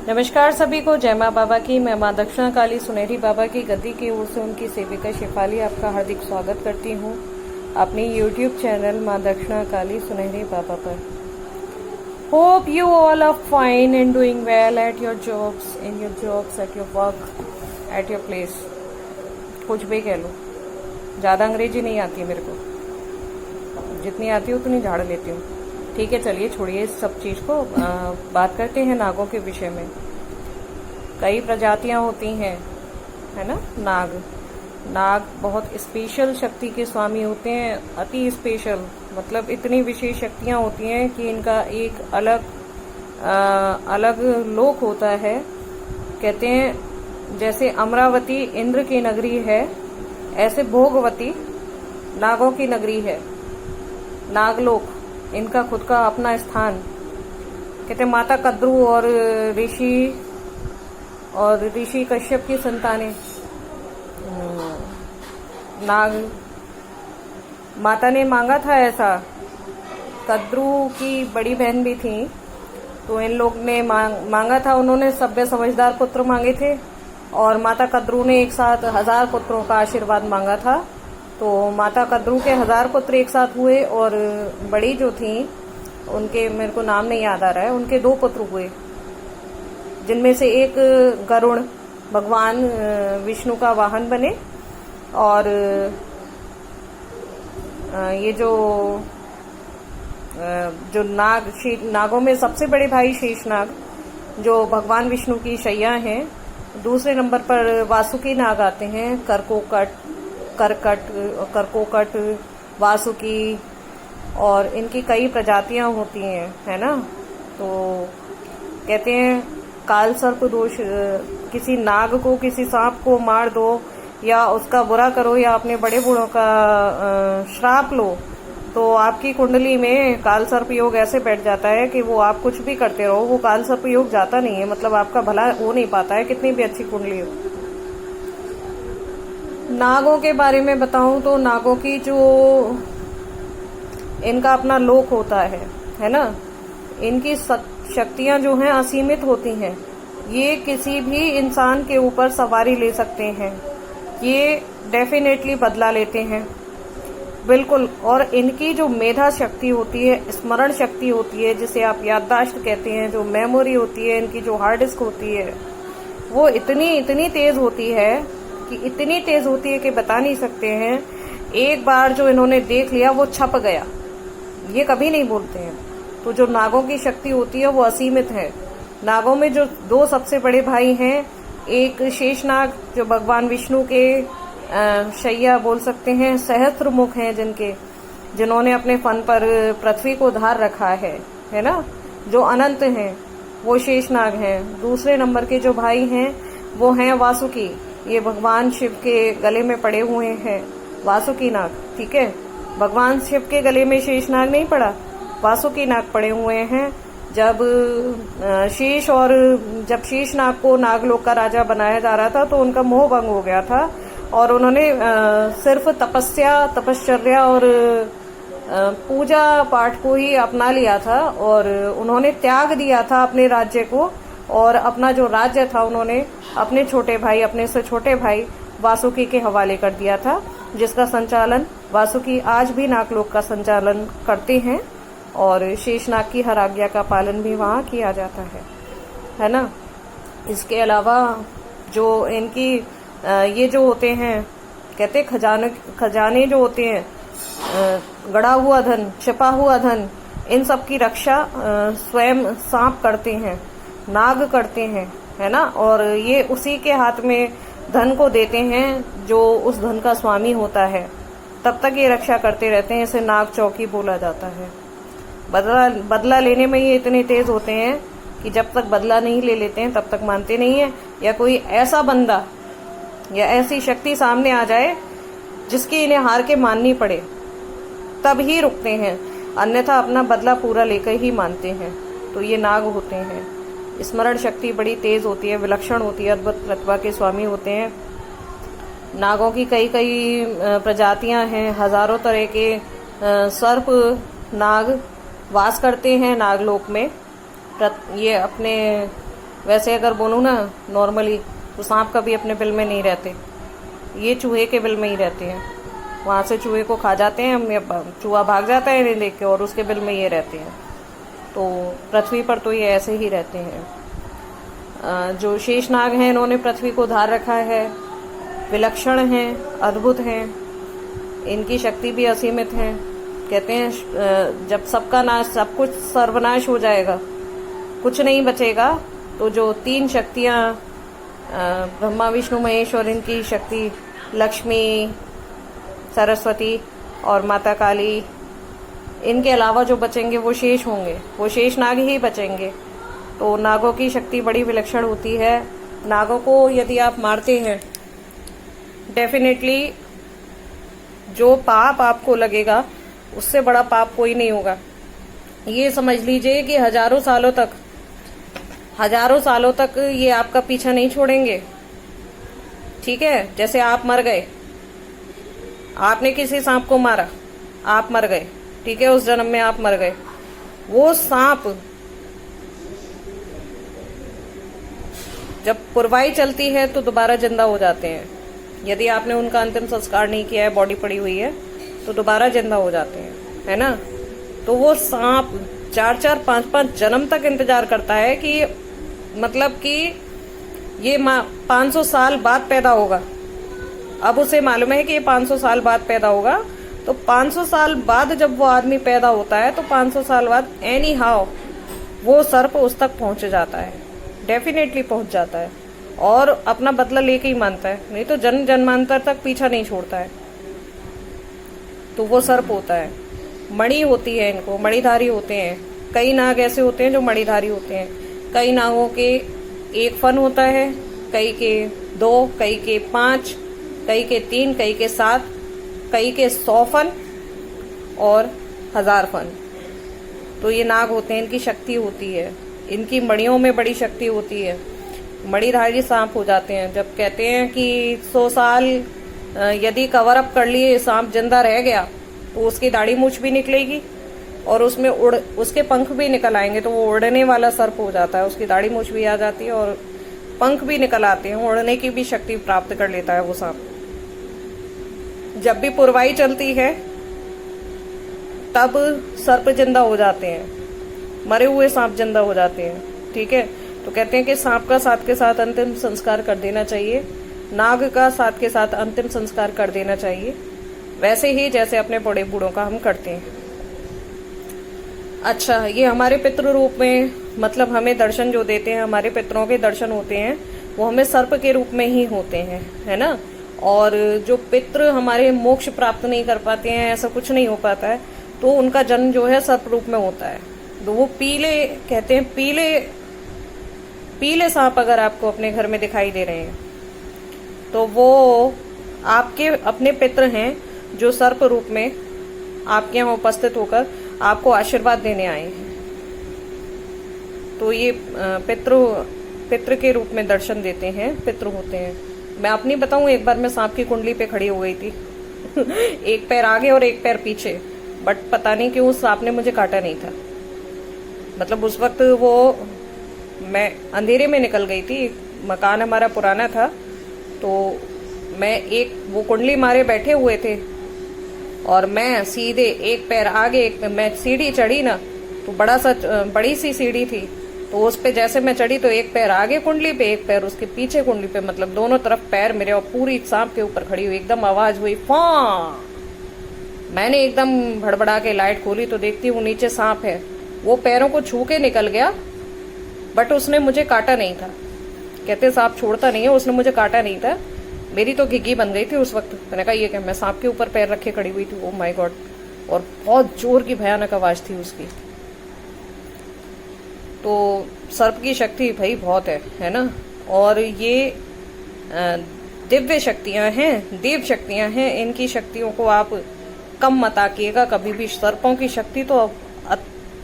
नमस्कार सभी को। जय माँ बाबा की। मैं माँ दक्षिणा काली सुनहरी बाबा की गद्दी की ओर से उनकी सेविका शेफाली आपका हार्दिक स्वागत करती हूँ अपनी YouTube चैनल माँ दक्षिणा काली सुनहरी बाबा पर। Hope you all are fine and doing well at your jobs, in your jobs, at your work, at your place. कुछ भी कह लो, ज़्यादा अंग्रेजी नहीं आती मेरे को, जितनी आती है उतनी झाड़ लेती हूँ। ठीक है, चलिए छोड़िए इस सब चीज़ को। बात करते हैं नागों के विषय में। कई प्रजातियां होती हैं, है ना। नाग बहुत स्पेशल शक्ति के स्वामी होते हैं, अति स्पेशल, मतलब इतनी विशेष शक्तियां होती हैं कि इनका एक अलग लोक होता है। कहते हैं जैसे अमरावती इंद्र की नगरी है, ऐसे भोगवती नागों की नगरी है। नागलोक इनका खुद का अपना स्थान। कहते माता कद्रू और ऋषि कश्यप की संतानें नाग। माता ने मांगा था ऐसा, कद्रू की बड़ी बहन भी थी, तो इन लोग ने मांगा था, उन्होंने सभ्य समझदार पुत्र मांगे थे और माता कद्रू ने एक साथ 1000 पुत्रों का आशीर्वाद मांगा था। तो माता कद्रू के 1000 पुत्र एक साथ हुए और बड़ी जो थी उनके, मेरे को नाम नहीं याद आ रहा है, उनके 2 पुत्र हुए, जिनमें से एक गरुड़ भगवान विष्णु का वाहन बने और ये जो नागों में सबसे बड़े भाई शेषनाग, जो भगवान विष्णु की शैया हैं। दूसरे नंबर पर वासुकी नाग आते हैं, करकोकट, वासुकी, और इनकी कई प्रजातियां होती हैं, है ना। तो कहते हैं काल सर्प दोष, किसी नाग को, किसी सांप को मार दो या उसका बुरा करो या अपने बड़े बूढ़ों का श्राप लो, तो आपकी कुंडली में काल सर्प योग ऐसे बैठ जाता है कि वो आप कुछ भी करते रहो, वो काल सर्प योग जाता नहीं है, मतलब आपका भला हो नहीं पाता है, कितनी भी अच्छी कुंडली हो। नागों के बारे में बताऊं तो नागों की जो इनका अपना लोक होता है ना। इनकी शक्तियां जो हैं असीमित होती हैं। ये किसी भी इंसान के ऊपर सवारी ले सकते हैं, ये डेफिनेटली बदला लेते हैं, बिल्कुल। और इनकी जो मेधा शक्ति होती है, स्मरण शक्ति होती है, जिसे आप याददाश्त कहते हैं, जो मेमोरी होती है, इनकी जो हार्ड डिस्क होती है, वो इतनी तेज होती है कि बता नहीं सकते हैं। एक बार जो इन्होंने देख लिया वो छप गया, ये कभी नहीं बोलते हैं। तो जो नागों की शक्ति होती है वो असीमित है। नागों में जो 2 सबसे बड़े भाई हैं, एक शेषनाग जो भगवान विष्णु के शैया बोल सकते हैं, सहस्त्र मुख हैं जिन्होंने अपने फन पर पृथ्वी को धार रखा है ना, जो अनंत हैं, वो शेषनाग हैं। दूसरे नंबर के जो भाई हैं वो हैं वासुकी, ये भगवान शिव के गले में पड़े हुए हैं, वासुकी नाग। ठीक है, भगवान शिव के गले में शेषनाग नहीं पड़ा, वासुकी नाग पड़े हुए हैं। जब शेषनाग को नागलोक का राजा बनाया जा रहा था तो उनका मोह भंग हो गया था और उन्होंने सिर्फ तपश्चर्या और पूजा पाठ को ही अपना लिया था और उन्होंने त्याग दिया था अपने राज्य को, और अपना जो राज्य था उन्होंने अपने से छोटे भाई वासुकी के हवाले कर दिया था, जिसका संचालन वासुकी आज भी नागलोक का संचालन करते हैं और शेषनाग की हर आज्ञा का पालन भी वहाँ किया जाता है ना। इसके अलावा जो इनकी ये जो होते हैं, कहते खजाने जो होते हैं, गड़ा हुआ धन, छिपा हुआ धन, इन सब की रक्षा स्वयं सांप करते हैं, नाग करते हैं, है ना। और ये उसी के हाथ में धन को देते हैं जो उस धन का स्वामी होता है, तब तक ये रक्षा करते रहते हैं। इसे नाग चौकी बोला जाता है। बदला लेने में ये इतने तेज होते हैं कि जब तक बदला नहीं ले लेते हैं तब तक मानते नहीं है, या कोई ऐसा बंदा या ऐसी शक्ति सामने आ जाए जिसकी इन्हें हार के माननी पड़े, तब ही रुकते हैं, अन्यथा अपना बदला पूरा लेकर ही मानते हैं। तो ये नाग होते हैं। स्मरण शक्ति बड़ी तेज होती है, विलक्षण होती है, अद्भुत प्रतिभा के स्वामी होते हैं। नागों की कई प्रजातियां हैं, हजारों तरह के सर्प नाग वास करते हैं नागलोक में। ये अपने वैसे अगर बोलूँ ना नॉर्मली, तो सांप कभी अपने बिल में नहीं रहते, ये चूहे के बिल में ही रहते हैं। वहाँ से चूहे को खा जाते हैं हम, चूहा भाग जाता है इन्हें देख के, और उसके बिल में ये रहते हैं। तो पृथ्वी पर तो ये ऐसे ही रहते हैं। जो शेषनाग हैं, इन्होंने पृथ्वी को धार रखा है, विलक्षण हैं, अद्भुत हैं, इनकी शक्ति भी असीमित है। कहते हैं जब सबका नाश, सब कुछ सर्वनाश हो जाएगा, कुछ नहीं बचेगा, तो जो 3 शक्तियाँ ब्रह्मा विष्णु महेश और इनकी शक्ति लक्ष्मी, सरस्वती और माता काली, इनके अलावा जो बचेंगे वो शेष होंगे, वो शेष नाग ही बचेंगे। तो नागों की शक्ति बड़ी विलक्षण होती है। नागों को यदि आप मारते हैं, डेफिनेटली जो पाप आपको लगेगा उससे बड़ा पाप कोई नहीं होगा। ये समझ लीजिए कि हजारों सालों तक ये आपका पीछा नहीं छोड़ेंगे। ठीक है, जैसे आप मर गए, आपने किसी सांप को मारा, आप मर गए, ठीक है, उस जन्म में आप मर गए, वो सांप जब पुरवाई चलती है तो दोबारा जिंदा हो जाते हैं। यदि आपने उनका अंतिम संस्कार नहीं किया है, बॉडी पड़ी हुई है, तो दोबारा जिंदा हो जाते हैं, है ना। तो वो सांप 4-4, 5-5 जन्म तक इंतजार करता है कि मतलब कि ये 500 साल बाद पैदा होगा। अब उसे मालूम है कि ये 500 साल बाद पैदा होगा, तो 500 साल बाद जब वो आदमी पैदा होता है, तो 500 साल बाद एनी हाउ वो सर्प उस तक पहुंच जाता है, डेफिनेटली पहुंच जाता है, और अपना बदला लेके ही मानता है, नहीं तो जन्म जन्मांतर तक पीछा नहीं छोड़ता है। तो वो सर्प होता है। मणि होती है, इनको मणिधारी होते हैं। कई नाग ऐसे होते हैं जो मणिधारी होते हैं। कई नागों के 1 फन होता है, कई के 2, कई के 5, कई के 3, कई के 7, कई के 100 फन और 1000 फन। तो ये नाग होते हैं, इनकी शक्ति होती है, इनकी मणियों में बड़ी शक्ति होती है। मणिधारी सांप हो जाते हैं। जब कहते हैं कि 100 साल यदि कवर अप कर लिए, सांप जिंदा रह गया, तो उसकी दाढ़ी मूछ भी निकलेगी और उसमें उसके पंख भी निकल आएंगे, तो वो उड़ने वाला सर्प हो जाता है। उसकी दाढ़ी मूछ भी आ जाती है और पंख भी निकल आते हैं, उड़ने की भी शक्ति प्राप्त कर लेता है वो सांप। जब भी पुरवाई चलती है तब सर्प जिंदा हो जाते हैं, मरे हुए सांप जिंदा हो जाते हैं। ठीक है, तो कहते हैं कि सांप का साथ के साथ अंतिम संस्कार कर देना चाहिए, नाग का साथ के साथ अंतिम संस्कार कर देना चाहिए, वैसे ही जैसे अपने बड़े बूढ़ों का हम करते हैं। अच्छा, ये हमारे पितृ रूप में, मतलब हमें दर्शन जो देते हैं, हमारे पितरों के दर्शन होते हैं, वो हमें सर्प के रूप में ही होते हैं, है ना। और जो पितृ हमारे मोक्ष प्राप्त नहीं कर पाते हैं, ऐसा कुछ नहीं हो पाता है, तो उनका जन्म जो है सर्प रूप में होता है। तो वो पीले, कहते हैं पीले सांप अगर आपको अपने घर में दिखाई दे रहे हैं, तो वो आपके अपने पितृ हैं, जो सर्प रूप में आपके यहाँ उपस्थित होकर आपको आशीर्वाद देने आए हैं। तो ये पितृ के रूप में दर्शन देते हैं, पितृ होते हैं। मैं अपनी बताऊं, एक बार मैं सांप की कुंडली पे खड़ी हो गई थी एक पैर आगे और एक पैर पीछे, बट पता नहीं क्यों उस सांप ने मुझे काटा नहीं था। मतलब उस वक्त वो मैं अंधेरे में निकल गई थी, मकान हमारा पुराना था, तो मैं वो कुंडली मारे बैठे हुए थे और मैं सीधे एक पैर आगे, मैं सीढ़ी चढ़ी ना, तो बड़ी सी सीढ़ी थी, तो उस पे जैसे मैं चढ़ी तो एक पैर आगे कुंडली पे, एक पैर उसके पीछे कुंडली पे, मतलब दोनों तरफ पैर मेरे, और पूरी सांप के ऊपर खड़ी हुई। एकदम आवाज हुई, फा। मैंने एकदम भड़बड़ा के लाइट खोली तो देखती हूँ नीचे सांप है। वो पैरों को छू के निकल गया, बट उसने मुझे काटा नहीं था। कहते सांप छोड़ता नहीं है, उसने मुझे काटा नहीं था। मेरी तो घिघी बन गई थी उस वक्त। मैंने कहा ये क्या, मैं सांप के ऊपर पैर रखे खड़ी हुई थी। ओ माय गॉड, और बहुत जोर की भयानक आवाज थी उसकी। तो सर्प की शक्ति भाई बहुत है ना। और ये दिव्य शक्तियां हैं, देव शक्तियां हैं। इनकी शक्तियों को आप कम मत आकिएगा कभी भी। सर्पों की शक्ति तो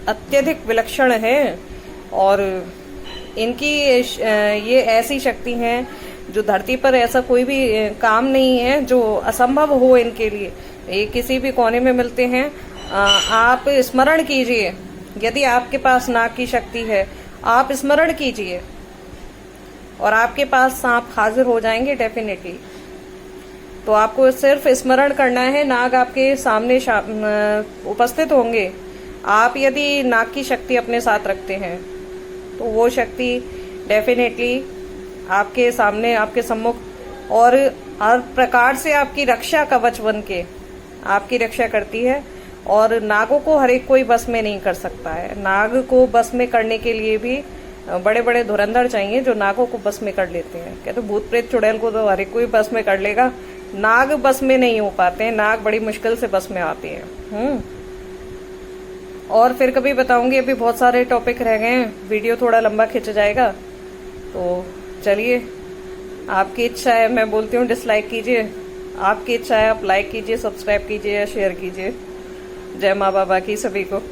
अत्यधिक विलक्षण है, और इनकी ये ऐसी शक्ति हैं जो धरती पर ऐसा कोई भी काम नहीं है जो असंभव हो इनके लिए। ये किसी भी कोने में मिलते हैं। आप स्मरण कीजिए, यदि आपके पास नाग की शक्ति है, आप स्मरण कीजिए और आपके पास सांप हाजिर हो जाएंगे डेफिनेटली। तो आपको सिर्फ स्मरण करना है, नाग आपके सामने उपस्थित होंगे। आप यदि नाग की शक्ति अपने साथ रखते हैं तो वो शक्ति डेफिनेटली आपके सामने, आपके सम्मुख और हर प्रकार से आपकी रक्षा कवच बन के आपकी रक्षा करती है। और नागों को हर एक कोई बस में नहीं कर सकता है। नाग को बस में करने के लिए भी बड़े बड़े धुरंधर चाहिए जो नागों को बस में कर लेते हैं। कहते भूत प्रेत चुड़ैल को तो हर एक कोई बस में कर लेगा, नाग बस में नहीं हो पाते हैं। नाग बड़ी मुश्किल से बस में आते हैं। और फिर कभी बताऊंगी, अभी बहुत सारे टॉपिक रह गए हैं, वीडियो थोड़ा लंबा खिंच जाएगा। तो चलिए, आपकी इच्छा है, मैं बोलती हूँ डिसलाइक कीजिए, आपकी इच्छा है आप लाइक कीजिए, सब्सक्राइब कीजिए या शेयर कीजिए। जय माँ बाबा की सभी को।